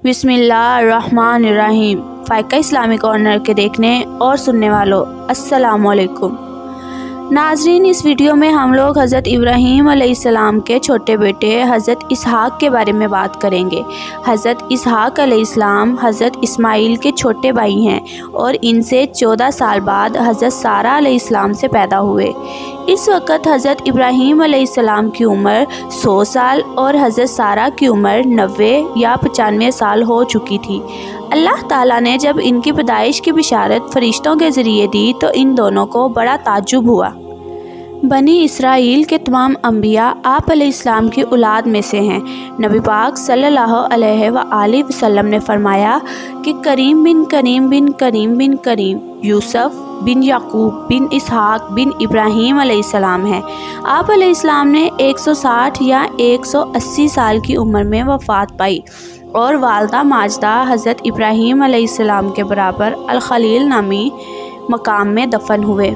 बिस्मिल्लाहिर्रहमानिर्रहीम। फ़ायका इस्लामी कॉर्नर के देखने और सुनने वालों, अस्सलामु अलैकुम। नाज़रीन, इस वीडियो में हम लोग हज़रत इब्राहीम अलैहिस्सलाम के छोटे बेटे हज़रत इसहाक़ के बारे में बात करेंगे। हज़रत इसहाक़ अलैहिस्सलाम हज़रत इस्माईल के छोटे भाई हैं और इनसे 14 साल बाद हज़रत सारा अलैहिस्सलाम से पैदा हुए। इस वक्त हज़रत इब्राहीम अलैहिस्सलाम की उम्र 100 साल और हज़रत सारा की उम्र 90 या 95 साल हो चुकी थी। अल्लाह ताला ने जब इनकी पैदाइश की बिशारत फरिश्तों के ज़रिए दी तो इन दोनों को बड़ा ताज्जुब हुआ। बनी इसराइल के तमाम अंबिया आप अलैहिस्सलाम की औलाद में से हैं। नबी पाक सल्लल्लाहु अलैहि वसल्लम ने फरमाया कि करीम बिन करीम बिन करीम बिन करीम यूसुफ बिन याकूब बिन इसहाक़ बिन इब्राहीम अलैहिस्सलाम है। आप अलैहिस्सलाम ने 160 या 180 साल की उम्र में वफ़ात पाई और वालदा माजदा हज़रत इब्राहीम अलैहिस्सलाम के बराबर अल-खलील नामी मकाम में दफन हुए।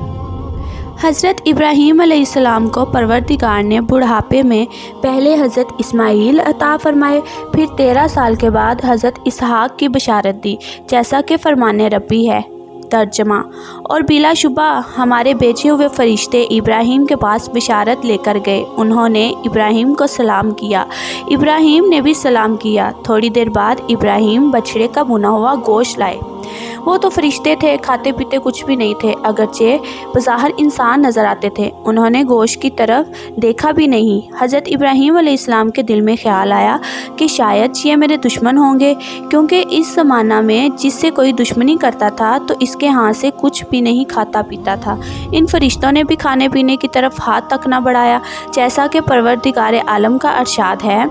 हज़रत इब्राहीम अलैहिस्सलाम को परवरदिगार ने बुढ़ापे में पहले हज़रत इस्माईल अता फ़रमाए, फिर 13 साल के बाद हज़रत इसहाक़ की बशारत दी, जैसा कि फ़रमाने रब्बी है। तर्जमा: और बिलाशुबा हमारे भेजे हुए फरिश्ते इब्राहीम के पास बिशारत लेकर गए। उन्होंने इब्राहीम को सलाम किया, इब्राहीम ने भी सलाम किया। थोड़ी देर बाद इब्राहीम बछड़े का भुना हुआ गोश्त लाए। वो तो फरिश्ते थे, खाते पीते कुछ भी नहीं थे, अगरचे बज़ाहिर इंसान नज़र आते थे। उन्होंने गोश्त की तरफ देखा भी नहीं। हज़रत इब्राहीम अलैहिस्सलाम के दिल में ख्याल आया कि शायद ये मेरे दुश्मन होंगे, क्योंकि इस ज़माना में जिससे कोई दुश्मनी करता था तो इसके हाथ से कुछ भी नहीं खाता पीता था। इन फरिश्तों ने भी खाने पीने की तरफ हाथ तक न बढ़ाया, जैसा कि परवरदिगार आलम का इरशाद है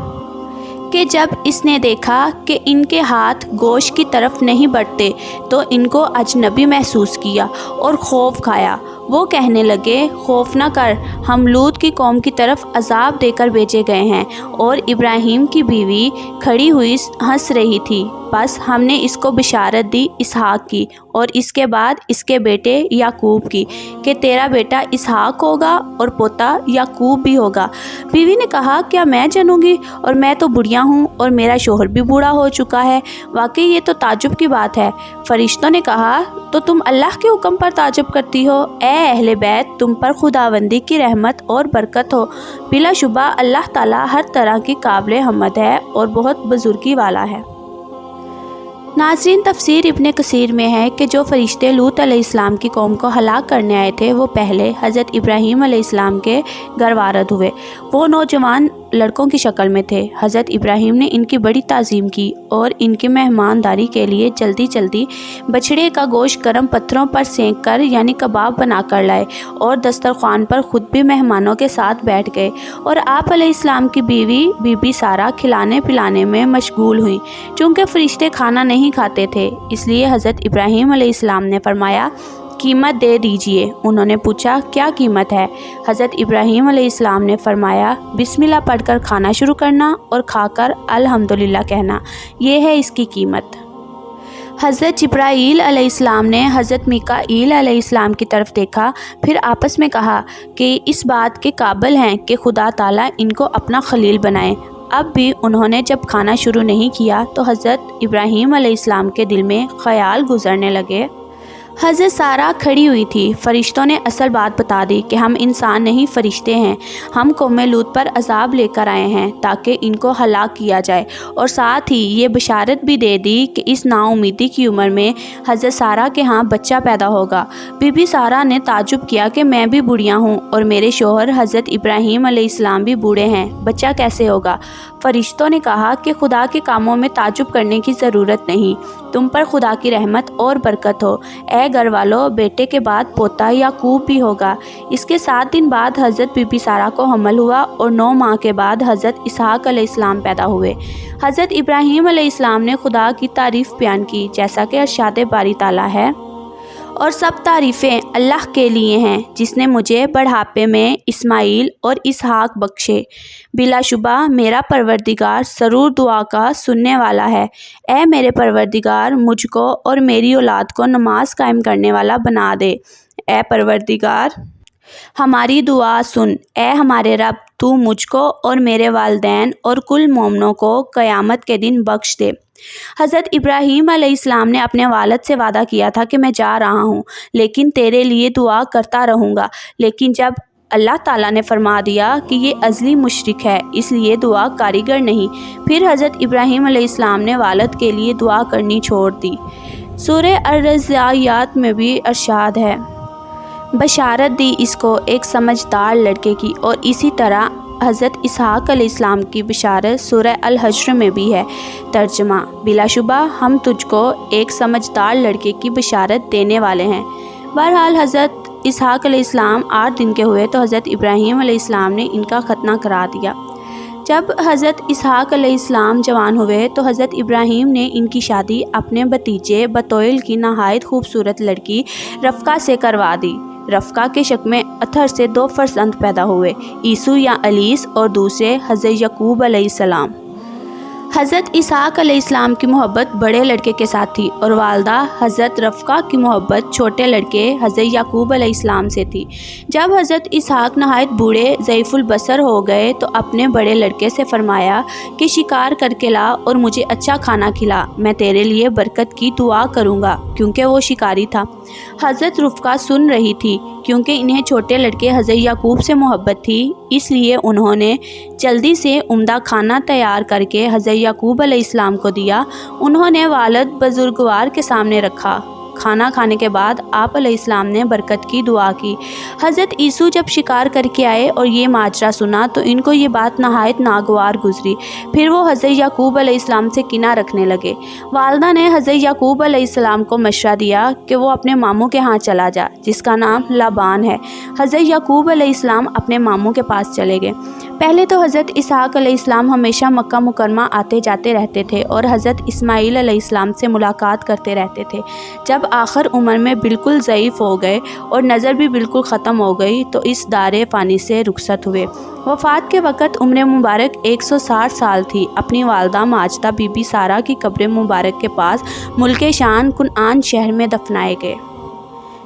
कि जब इसने देखा कि इनके हाथ गोश्त की तरफ नहीं बढ़ते तो इनको अजनबी महसूस किया और खौफ खाया। वो कहने लगे, खौफ न कर, हम लूत की कौम की तरफ अजाब देकर भेजे गए हैं। और इब्राहीम की बीवी खड़ी हुई हंस रही थी। बस हमने इसको बिशारत दी इसहाक़ की और इसके बाद इसके बेटे याकूब की कि तेरा बेटा इसहाक़ होगा और पोता याकूब भी होगा। बीवी ने कहा, क्या मैं जनूंगी? और मैं तो बुढ़िया हूँ और मेरा शोहर भी बूढ़ा हो चुका है। वाकई ये तो ताजुब की बात है। फरिश्तों ने कहा, तो तुम अल्लाह के हुक्म पर ताजुब करती हो? ए अहले बैत, तुम पर खुदावंदी की रहमत और बरकत हो। बिलाशुबा अल्लाह ताला हर तरह की काबिल हम्मद है और बहुत बुजुर्गी वाला है। नाज़रीन, तफसीर इब्ने कसीर में है कि जो फरिश्ते लूत अलैहिस्सलाम की कौम को हलाक करने आए थे वो पहले हज़रत इब्राहीम अलैहिस्सलाम के घर वारद हुए। वो नौजवान लड़कों की शक्ल में थे। हज़रत इब्राहीम ने इनकी बड़ी ताज़ीम की और इनकी मेहमानदारी के लिए जल्दी जल्दी बछड़े का गोश्त गर्म पत्थरों पर सेंक कर यानी कबाब बना कर लाए और दस्तरखान पर ख़ुद भी मेहमानों के साथ बैठ गए। और आप अलैहिस्सलाम की बीवी बीबी सारा खिलाने पिलाने में मशगूल हुई। चूँकि फरिश्ते खाना नहीं खाते थे, इसलिए हज़रत इब्राहीम अलैहिस्सलाम ने फरमाया, कीमत दे दीजिए। उन्होंने पूछा, क्या कीमत है? हज़रत इब्राहीम अलैहिस्सलाम ने फरमाया, बिस्मिल्लाह पढ़कर खाना शुरू करना और खाकर अल्हम्दुलिल्लाह कहना, ये है इसकी कीमत। हज़रत जिब्राईल अलैहिस्सलाम ने हज़रत मीकाईल अलैहिस्सलाम की तरफ देखा, फिर आपस में कहा कि इस बात के काबिल हैं कि खुदा ताला इनको अपना खलील बनाए। अब भी उन्होंने जब खाना शुरू नहीं किया तो हज़रत इब्राहीम अलैहिस्सलाम के दिल में ख़याल गुजरने लगे। हज़रत सारा खड़ी हुई थी। फरिश्तों ने असल बात बता दी कि हम इंसान नहीं फरिश्ते हैं। हम कौम लूत पर अजाब लेकर आए हैं ताकि इनको हलाक किया जाए। और साथ ही ये बशारत भी दे दी कि इस नाउमीदी की उम्र में हज़रत सारा के यहाँ बच्चा पैदा होगा। बीबी सारा ने ताजुब किया कि मैं भी बुढ़िया हूँ और मेरे शोहर हज़रत इब्राहीम अलैहिस्सलाम भी बूढ़े हैं, बच्चा कैसे होगा? फरिश्तों ने कहा कि खुदा के कामों में ताजुब करने की ज़रूरत नहीं, तुम पर खुदा की रहमत और बरकत हो। ए घर वालों, बेटे के बाद पोता याकूब भी होगा। इसके 7 दिन बाद हज़रत बीबी सारा को हमल हुआ और 9 माह के बाद हज़रत इसहाक़ अलैहिस्सलाम पैदा हुए। हज़रत इब्राहीम अलैहिस्सलाम ने खुदा की तारीफ़ बयान की, जैसा कि इरशाद बारी ताला है, और सब तारीफ़ें अल्लाह के लिए हैं जिसने मुझे बढ़ापे में इस्माईल और इसहाक़ बख्शे। बिलाशुबा मेरा परवरदिगार ज़रूर दुआ का सुनने वाला है। ए मेरे परवरदिगार, मुझको और मेरी औलाद को नमाज कायम करने वाला बना दे। ए परवरदिगार, हमारी दुआ सुन। ए हमारे रब, تو مجھ کو اور میرے والدین اور کل مومنوں کو قیامت کے دن بخش دے۔ حضرت ابراہیم علیہ السلام نے اپنے والد سے وعدہ کیا تھا کہ میں جا رہا ہوں لیکن تیرے لیے دعا کرتا رہوں گا، لیکن جب اللہ تعالیٰ نے فرما دیا کہ یہ ازلی مشرک ہے اس لیے دعا کارگر نہیں، پھر حضرت ابراہیم علیہ السلام نے والد کے لیے دعا کرنی چھوڑ دی۔ سورہ الرزیات میں بھی ارشاد ہے، بشارت دی اس کو ایک سمجھدار لڑکے کی، اور اسی طرح حضرت اسحاق علیہ السلام کی بشارت سورہ الحجر میں بھی ہے۔ ترجمہ: بلا شبہ ہم تجھ کو ایک سمجھدار لڑکے کی بشارت دینے والے ہیں۔ بہرحال حضرت اسحاق علیہ السلام 8 دن کے ہوئے تو حضرت ابراہیم علیہ السلام نے ان کا ختنہ کرا دیا۔ جب حضرت اسحاق علیہ السلام جوان ہوئے تو حضرت ابراہیم نے ان کی شادی اپنے بھتیجے بطویل کی نہایت خوبصورت لڑکی رفقہ سے کروا دی۔ رفقہ کے شکم اطہر سے 2 فرزند پیدا ہوئے، عیسو یا علیس اور دوسرے حضرت یعقوب علیہ السلام۔ حضرت اسحاق علیہ السلام کی محبت بڑے لڑکے کے ساتھ تھی اور والدہ حضرت رفقہ کی محبت چھوٹے لڑکے حضرت یعقوب علیہ السلام سے تھی۔ جب حضرت اسحاق نہایت بوڑھے ضعیف البصر ہو گئے تو اپنے بڑے لڑکے سے فرمایا کہ شکار کر کے لا اور مجھے اچھا کھانا کھلا، میں تیرے لیے برکت کی دعا کروں گا، کیونکہ وہ شکاری تھا۔ حضرت رفقہ سن رہی تھی، کیونکہ انہیں چھوٹے لڑکے حضرت یعقوب سے محبت تھی، اس لیے انہوں نے جلدی سے عمدہ کھانا تیار کر کے حضرت یعقوب علیہ السلام کو دیا۔ انہوں نے والد بزرگوار کے سامنے رکھا۔ کھانا کھانے کے بعد آپ علیہ السلام نے برکت کی دعا کی۔ حضرت عیسو جب شکار کر کے آئے اور یہ ماجرا سنا تو ان کو یہ بات نہایت ناگوار گزری، پھر وہ حضرت یعقوب علیہ السلام سے کینہ رکھنے لگے۔ والدہ نے حضرت یعقوب علیہ السلام کو مشورہ دیا کہ وہ اپنے ماموں کے ہاں چلا جا، جس کا نام لابان ہے۔ حضرت یعقوب علیہ السلام اپنے ماموں کے پاس چلے گئے۔ پہلے تو حضرت اسحاق علیہ السلام ہمیشہ مکہ مکرمہ آتے جاتے رہتے تھے اور حضرت اسماعیل علیہ السلام سے ملاقات کرتے رہتے تھے۔ جب آخر عمر میں بالکل ضعیف ہو گئے اور نظر بھی بالکل ختم ہو گئی تو اس دار فانی سے رخصت ہوئے۔ وفات کے وقت عمر مبارک 160 سال تھی۔ اپنی والدہ ماجدہ بی بی سارہ کی قبر مبارک کے پاس ملک شان کنعان شہر میں دفنائے گئے۔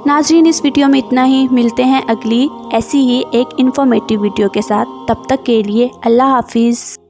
ناظرین، اس ویڈیو میں اتنا ہی، ملتے ہیں اگلی ایسی ہی ایک انفارمیٹیو ویڈیو کے ساتھ، تب تک کے لیے اللہ حافظ۔